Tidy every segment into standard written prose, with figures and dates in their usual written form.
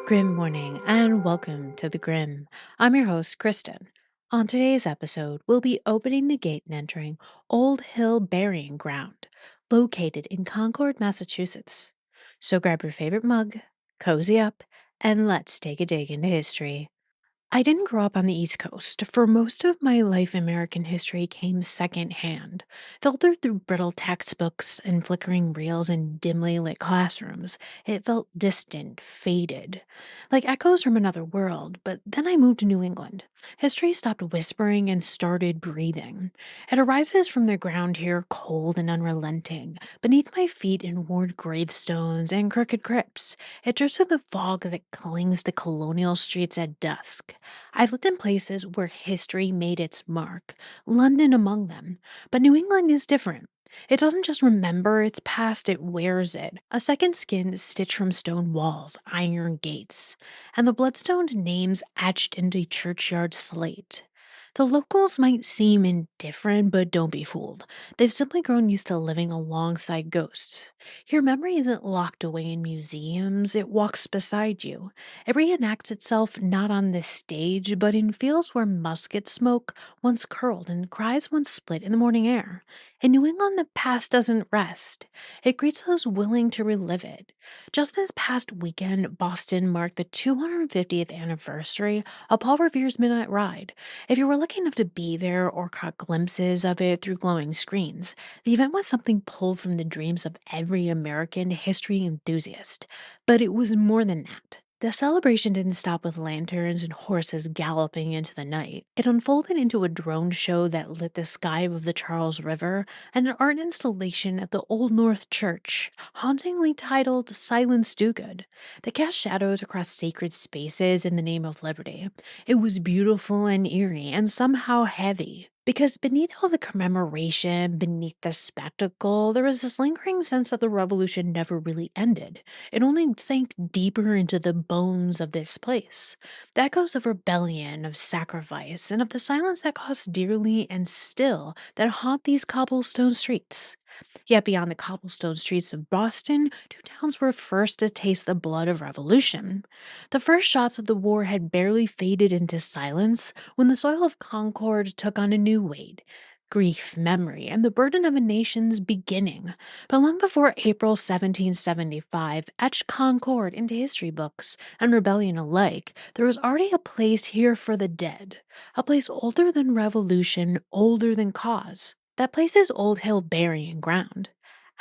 Grim morning and welcome to the Grim. I'm your host, Kristen. On today's episode, we'll be opening the gate and entering Old Hill Burying Ground, located in Concord, Massachusetts. So grab your favorite mug, cozy up, and let's take a dig into history. I didn't grow up on the East Coast. For most of my life, American history came secondhand, filtered through brittle textbooks and flickering reels in dimly lit classrooms. It felt distant, faded, like echoes from another world. But then I moved to New England. History stopped whispering and started breathing. It arises from the ground here, cold and unrelenting, beneath my feet in worn gravestones and crooked crypts. It drifts through the fog that clings to colonial streets at dusk. I've lived in places where history made its mark, London among them. But New England is different. It doesn't just remember its past, it wears it. A second skin stitched from stone walls, iron gates, and the bloodstained names etched into churchyard slate. The locals might seem indifferent, but don't be fooled. They've simply grown used to living alongside ghosts. Your memory isn't locked away in museums, it walks beside you. It reenacts itself not on this stage, but in fields where musket smoke once curled and cries once split in the morning air. In New England, the past doesn't rest. It greets those willing to relive it. Just this past weekend, Boston marked the 250th anniversary of Paul Revere's Midnight Ride. If you were lucky enough to be there or caught glimpses of it through glowing screens, the event was something pulled from the dreams of every American history enthusiast. But it was more than that. The celebration didn't stop with lanterns and horses galloping into the night. It unfolded into a drone show that lit the sky of the Charles River and an art installation at the Old North Church, hauntingly titled Silence Do Good, that cast shadows across sacred spaces in the name of liberty. It was beautiful and eerie and somehow heavy. Because beneath all the commemoration, beneath the spectacle, there was this lingering sense that the revolution never really ended. It only sank deeper into the bones of this place. The echoes of rebellion, of sacrifice, and of the silence that cost dearly and still that haunt these cobblestone streets. Yet beyond the cobblestone streets of Boston, two towns were first to taste the blood of revolution. The first shots of the war had barely faded into silence when the soil of Concord took on a new weight. Grief, memory, and the burden of a nation's beginning. But long before April 1775 etched Concord into history books and rebellion alike, there was already a place here for the dead. A place older than revolution, older than cause. That place is Old Hill Burying Ground.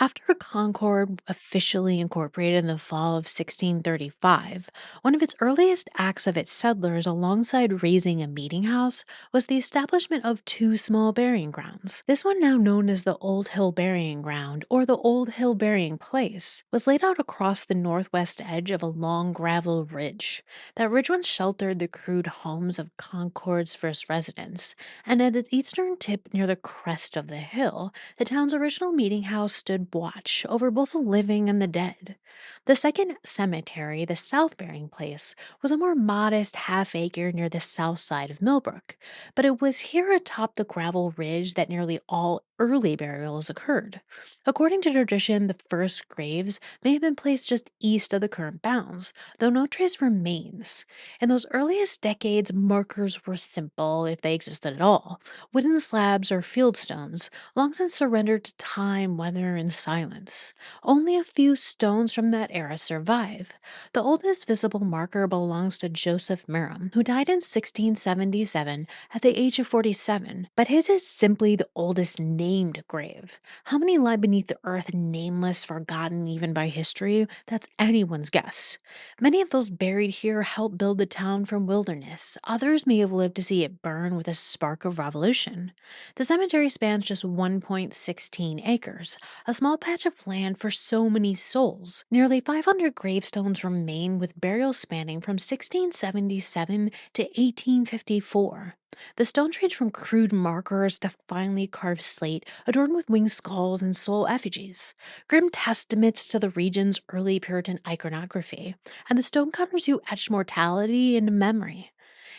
After Concord officially incorporated in the fall of 1635, one of its earliest acts of its settlers, alongside raising a meeting house, was the establishment of two small burying grounds. This one, now known as the Old Hill Burying Ground or the Old Hill Burying Place, was laid out across the northwest edge of a long gravel ridge. That ridge once sheltered the crude homes of Concord's first residents, and at its eastern tip near the crest of the hill, the town's original meeting house stood watch over both the living and the dead. The second cemetery, the South Burying Place, was a more modest half acre near the south side of Millbrook, but it was here atop the gravel ridge that nearly all early burials occurred. According to tradition, the first graves may have been placed just east of the current bounds, though no trace remains. In those earliest decades, markers were simple, if they existed at all: wooden slabs or field stones, long since surrendered to time, weather, and silence. Only a few stones from that era survive. The oldest visible marker belongs to Joseph Merrim, who died in 1677 at the age of 47, but his is simply the oldest named grave. How many lie beneath the earth, nameless, forgotten even by history? That's anyone's guess. Many of those buried here helped build the town from wilderness. Others may have lived to see it burn with a spark of revolution. The cemetery spans just 1.16 acres, a small patch of land for so many souls. Nearly 500 gravestones remain, with burials spanning from 1677 to 1854. The stones range from crude markers to finely carved slate adorned with winged skulls and soul effigies, grim testaments to the region's early Puritan iconography, and the stonecutters who etched mortality into memory.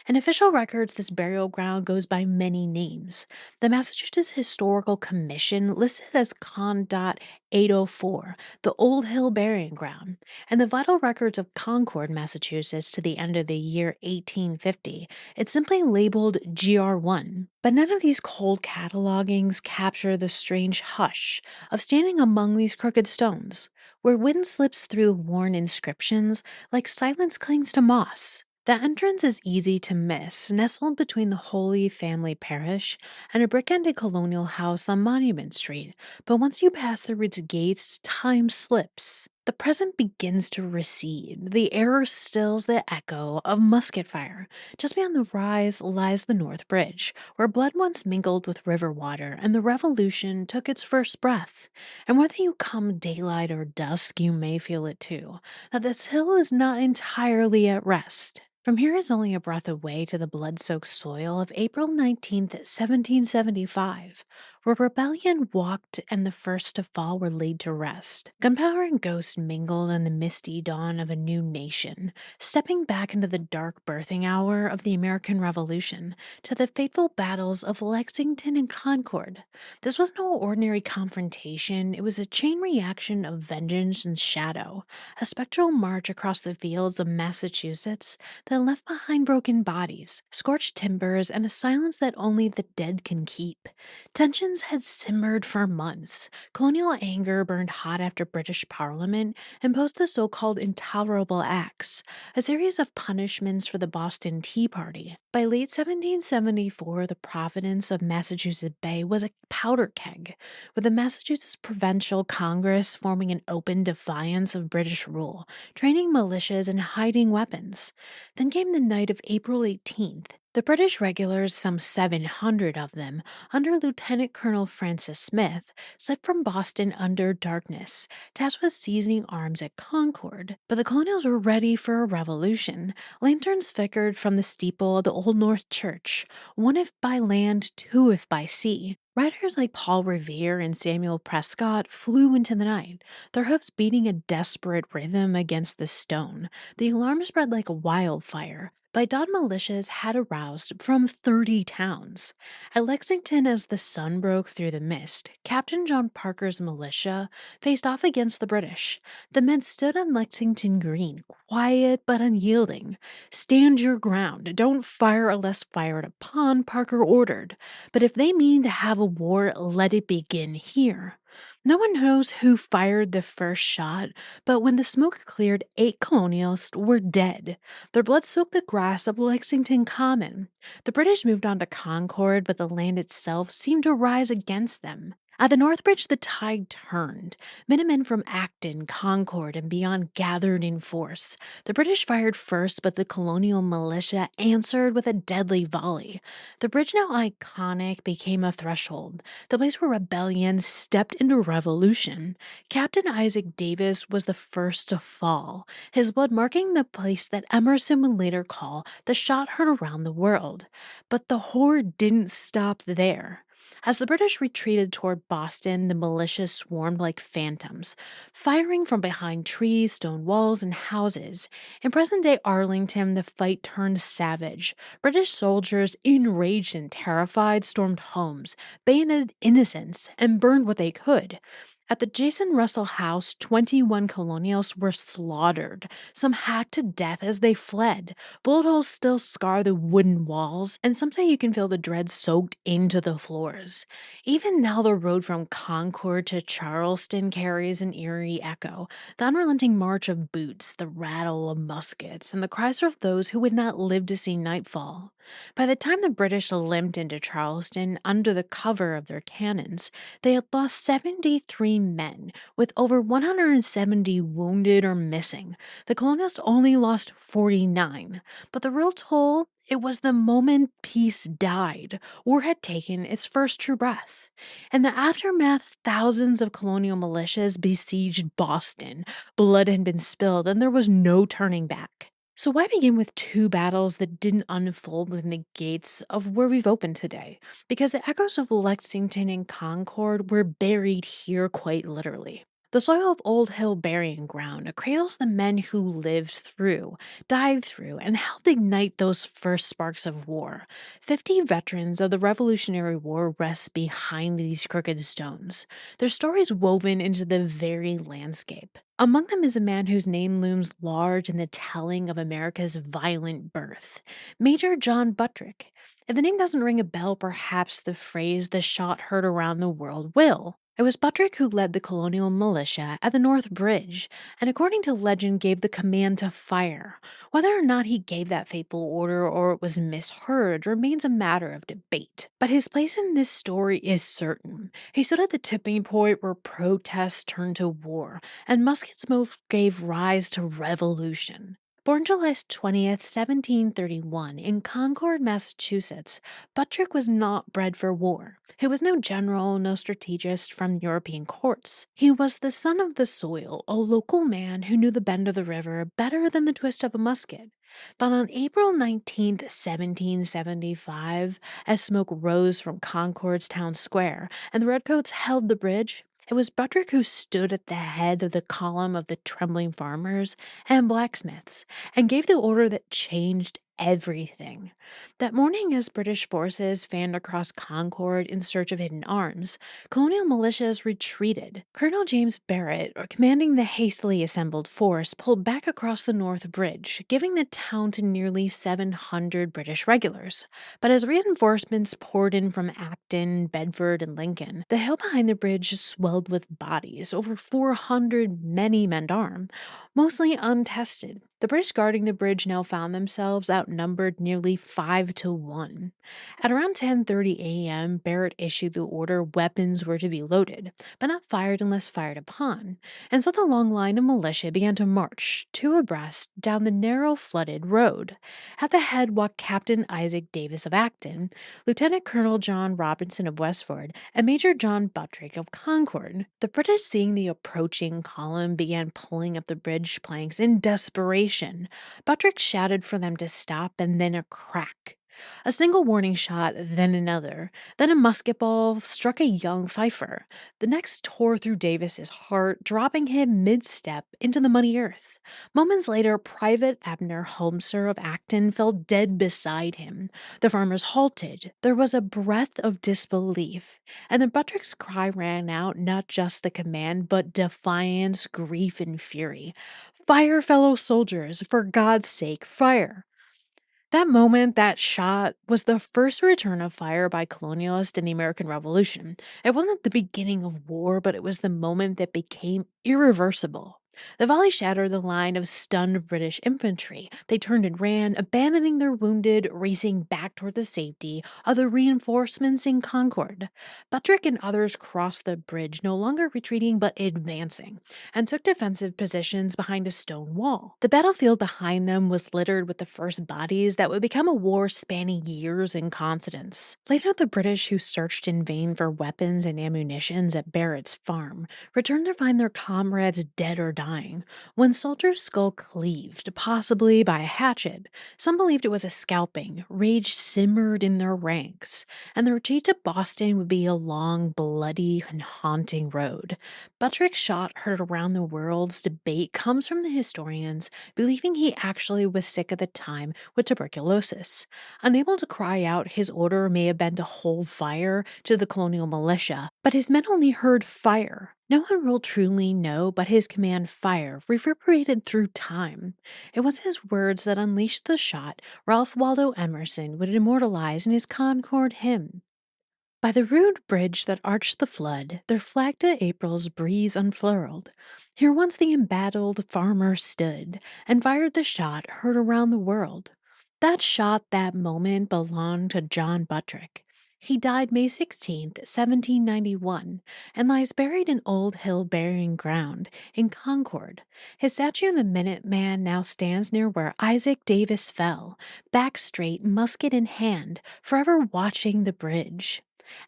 In official records, this burial ground goes by many names. The Massachusetts Historical Commission listed it as Con.804, the Old Hill Burying Ground, and the vital records of Concord, Massachusetts to the end of the year 1850, it's simply labeled GR1. But none of these cold catalogings capture the strange hush of standing among these crooked stones, where wind slips through the worn inscriptions like silence clings to moss. The entrance is easy to miss, nestled between the Holy Family Parish and a brick-ended colonial house on Monument Street, but once you pass through its gates, time slips. The present begins to recede. The air stills the echo of musket fire. Just beyond the rise lies the North Bridge, where blood once mingled with river water and the Revolution took its first breath. And whether you come daylight or dusk, you may feel it too, that this hill is not entirely at rest. From here is only a breath away to the blood soaked soil of April 19th, 1775, where rebellion walked and the first to fall were laid to rest. Gunpowder and ghosts mingled in the misty dawn of a new nation, stepping back into the dark birthing hour of the American Revolution to the fateful battles of Lexington and Concord. This was no ordinary confrontation, it was a chain reaction of vengeance and shadow, a spectral march across the fields of Massachusetts that left behind broken bodies, scorched timbers, and a silence that only the dead can keep. Tensions had simmered for months. Colonial anger burned hot after British Parliament imposed the so called Intolerable Acts, a series of punishments for the Boston Tea Party. By late 1774, the Providence of Massachusetts Bay was a powder keg, with the Massachusetts Provincial Congress forming an open defiance of British rule, training militias and hiding weapons. Then came the night of April 18th. The British regulars, some 700 of them, under Lieutenant Colonel Francis Smith, slid from Boston under darkness, tasked with seizing arms at Concord. But the colonials were ready for a revolution. Lanterns flickered from the steeple of the Old North Church, one if by land, two if by sea. Riders like Paul Revere and Samuel Prescott flew into the night, their hoofs beating a desperate rhythm against the stone. The alarm spread like a wildfire. By dawn, militias had aroused from 30 towns. At Lexington, as the sun broke through the mist, Captain John Parker's militia faced off against the British. The men stood on Lexington Green, quiet but unyielding. Stand your ground. Don't fire unless fired upon, Parker ordered. But if they mean to have a war, let it begin here. No one knows who fired the first shot, but when the smoke cleared, 8 colonialists were dead. Their blood soaked the grass of Lexington Common. The British moved on to Concord, but the land itself seemed to rise against them. At the North Bridge, the tide turned. Minutemen from Acton, Concord, and beyond gathered in force. The British fired first, but the colonial militia answered with a deadly volley. The bridge, now iconic, became a threshold, the place where rebellion stepped into revolution. Captain Isaac Davis was the first to fall, his blood marking the place that Emerson would later call the shot heard around the world. But the horror didn't stop there. As the British retreated toward Boston, the militia swarmed like phantoms, firing from behind trees, stone walls, and houses. In present day Arlington, the fight turned savage. British soldiers, enraged and terrified, stormed homes, bayoneted innocents, and burned what they could. At the Jason Russell House, 21 colonials were slaughtered, some hacked to death as they fled. Bullet holes still scar the wooden walls, and some say you can feel the dread soaked into the floors. Even now, the road from Concord to Charleston carries an eerie echo, the unrelenting march of boots, the rattle of muskets, and the cries of those who would not live to see nightfall. By the time the British limped into Charleston under the cover of their cannons, they had lost 73 men, with over 170 wounded or missing. The colonists only lost 49. But the real toll, it was the moment peace died. War had taken its first true breath. In the aftermath, thousands of colonial militias besieged Boston. Blood had been spilled, and there was no turning back. So, why begin with 2 battles that didn't unfold within the gates of where we've opened today? Because the echoes of Lexington and Concord were buried here quite literally. The soil of Old Hill Burying Ground cradles the men who lived through, died through, and helped ignite those first sparks of war. 50 veterans of the Revolutionary War rest behind these crooked stones, their stories woven into the very landscape. Among them is a man whose name looms large in the telling of America's violent birth, Major John Buttrick. If the name doesn't ring a bell, perhaps the phrase the shot heard around the world will. It was Buttrick who led the colonial militia at the North Bridge, and according to legend, gave the command to fire. Whether or not he gave that fateful order or it was misheard remains a matter of debate. But his place in this story is certain. He stood at the tipping point where protests turned to war, and muskets both gave rise to revolution. Born July 20th, 1731, in Concord, Massachusetts, Buttrick was not bred for war. He was no general, no strategist from European courts. He was the son of the soil, a local man who knew the bend of the river better than the twist of a musket. But on April 19th, 1775, as smoke rose from Concord's town square and the redcoats held the bridge, it was Buttrick who stood at the head of the column of the trembling farmers and blacksmiths and gave the order that changed everything. That morning, as British forces fanned across Concord in search of hidden arms, colonial militias retreated. Colonel James Barrett, commanding the hastily assembled force, pulled back across the North Bridge, giving the town to nearly 700 British regulars. But as reinforcements poured in from Acton, Bedford, and Lincoln, the hill behind the bridge swelled with bodies, over 400 many men armed, mostly untested. The British guarding the bridge now found themselves outnumbered nearly 5 to 1. At around 10:30 a.m., Barrett issued the order weapons were to be loaded, but not fired unless fired upon, and so the long line of militia began to march, two abreast, down the narrow flooded road. At the head walked Captain Isaac Davis of Acton, Lieutenant Colonel John Robinson of Westford, and Major John Buttrick of Concord. The British, seeing the approaching column, began pulling up the bridge planks in desperation. Buttrick shouted for them to stop, and then a crack. A single warning shot, then another. Then a musket ball struck a young fifer. The next tore through Davis's heart, dropping him mid-step into the muddy earth. Moments later, Private Abner Holmeser of Acton fell dead beside him. The farmers halted. There was a breath of disbelief, and then Buttrick's cry rang out not just the command, but defiance, grief, and fury. Fire, fellow soldiers! For God's sake, fire! That moment, that shot, was the first return of fire by colonialists in the American Revolution. It wasn't the beginning of war, but it was the moment that became irreversible. The volley shattered the line of stunned British infantry. They turned and ran, abandoning their wounded, racing back toward the safety of the reinforcements in Concord. Buttrick and others crossed the bridge, no longer retreating but advancing, and took defensive positions behind a stone wall. The battlefield behind them was littered with the first bodies that would become a war spanning years in continents. Later, the British, who searched in vain for weapons and ammunitions at Barrett's farm, returned to find their comrades dead or dying. One soldier's skull cleaved, possibly by a hatchet. Some believed it was a scalping. Rage simmered in their ranks, and the retreat to Boston would be a long, bloody, and haunting road. Buttrick's shot heard around the world's debate comes from the historians believing he actually was sick at the time with tuberculosis. Unable to cry out, his order may have been to hold fire to the colonial militia, but his men only heard fire. No one will truly know, but his command fire reverberated through time. It was his words that unleashed the shot Ralph Waldo Emerson would immortalize in his Concord hymn. By the rude bridge that arched the flood, there flagged a April's breeze unfurled. Here once the embattled farmer stood, and fired the shot heard around the world. That shot, that moment, belonged to John Buttrick. He died May 16th, 1791, and lies buried in Old Hill Burying Ground in Concord. His statue in the Minute Man now stands near where Isaac Davis fell, back straight, musket in hand, forever watching the bridge.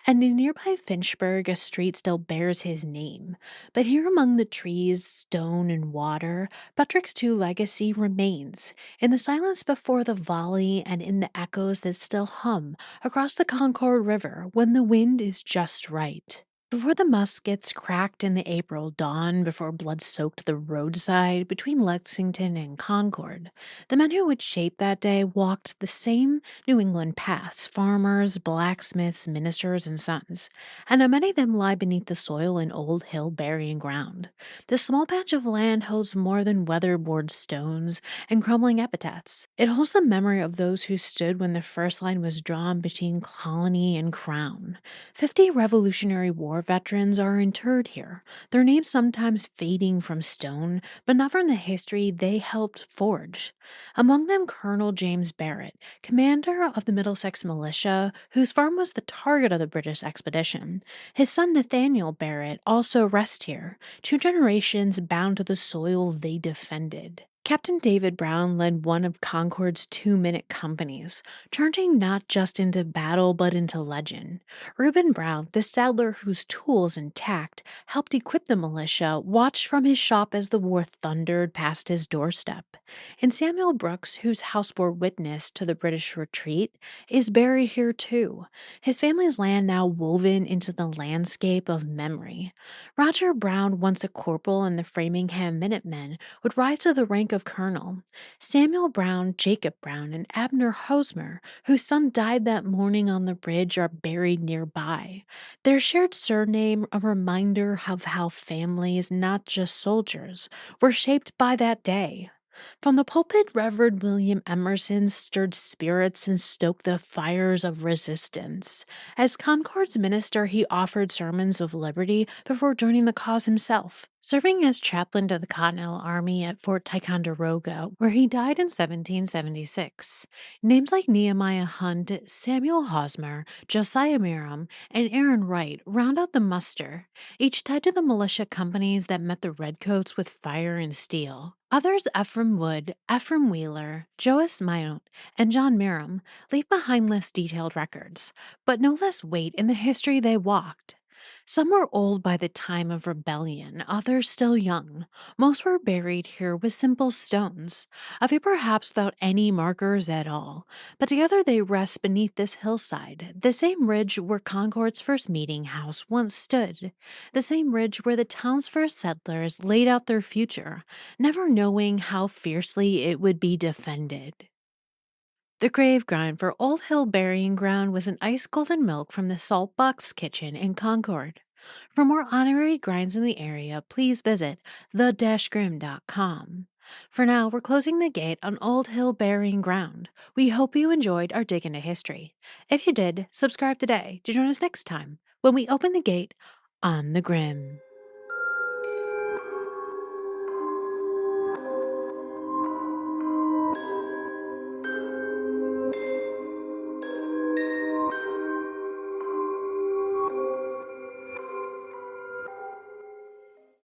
And in nearby Finchburg, a street still bears his name. But here among the trees, stone, and water, Buttrick's true legacy remains, in the silence before the volley and in the echoes that still hum across the Concord River when the wind is just right. Before the muskets cracked in the April dawn, before blood soaked the roadside between Lexington and Concord, the men who would shape that day walked the same New England paths: farmers, blacksmiths, ministers, and sons. And now many of them lie beneath the soil in Old Hill burying ground. This small patch of land holds more than weatherboard stones and crumbling epitaphs. It holds the memory of those who stood when the first line was drawn between colony and crown. 50 Revolutionary War veterans are interred here, their names sometimes fading from stone, but not from the history they helped forge. Among them, Colonel James Barrett, commander of the Middlesex Militia, whose farm was the target of the British expedition. His son Nathaniel Barrett also rests here, two generations bound to the soil they defended. Captain David Brown led one of Concord's 2-minute companies, charging not just into battle but into legend. Reuben Brown, the saddler whose tools and tact helped equip the militia, watched from his shop as the war thundered past his doorstep. And Samuel Brooks, whose house bore witness to the British retreat, is buried here too, his family's land now woven into the landscape of memory. Roger Brown, once a corporal in the Framingham Minutemen, would rise to the rank of colonel. Samuel Brown, Jacob Brown, and Abner Hosmer, whose son died that morning on the bridge, are buried nearby. Their shared surname, a reminder of how families, not just soldiers, were shaped by that day. From the pulpit, Reverend William Emerson stirred spirits and stoked the fires of resistance. As Concord's minister, he offered sermons of liberty before joining the cause himself, serving as chaplain to the Continental Army at Fort Ticonderoga, where he died in 1776. Names like Nehemiah Hunt, Samuel Hosmer, Josiah Merrim, and Aaron Wright round out the muster, each tied to the militia companies that met the redcoats with fire and steel. Others, Ephraim Wood, Ephraim Wheeler, Joas Myout, and John Merrim, leave behind less detailed records, but no less weight in the history they walked. Some were old by the time of rebellion, others still young. Most were buried here with simple stones, a few perhaps without any markers at all, but together they rest beneath this hillside, the same ridge where Concord's first meeting house once stood, the same ridge where the town's first settlers laid out their future, never knowing how fiercely it would be defended. The grave grind for Old Hill Burying Ground was an ice golden milk from the Salt Box Kitchen in Concord. For more honorary grinds in the area, please visit the-grim.com. For now, we're closing the gate on Old Hill Burying Ground. We hope you enjoyed our dig into history. If you did, subscribe today to join us next time when we open the gate on the Grim.